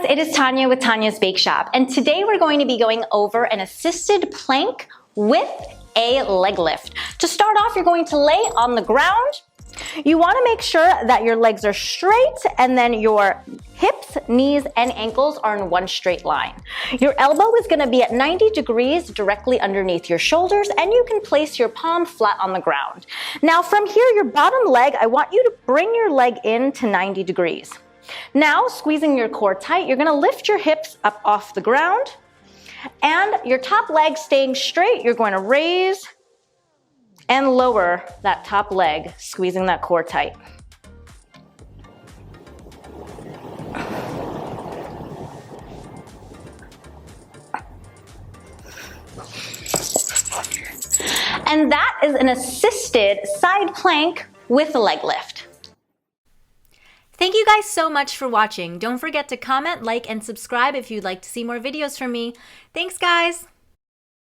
guys, it is Tonya with Tonya's Bakeshop, and today we're going to be going over an assisted plank with a leg lift. To start off, you're going to lay on the ground. You want to make sure that your legs are straight and then your hips, knees, and ankles are in one straight line. Your elbow is going to be at 90 degrees directly underneath your shoulders, and you can place your palm flat on the ground. Now from here, your bottom leg, I want you to bring your leg in to 90 degrees. Now, squeezing your core tight, you're going to lift your hips up off the ground, and your top leg staying straight, you're going to raise and lower that top leg, squeezing that core tight. And that is an assisted side plank with a leg lift. Thank you guys so much for watching. Don't forget to comment, like, and subscribe if you'd like to see more videos from me. Thanks, guys!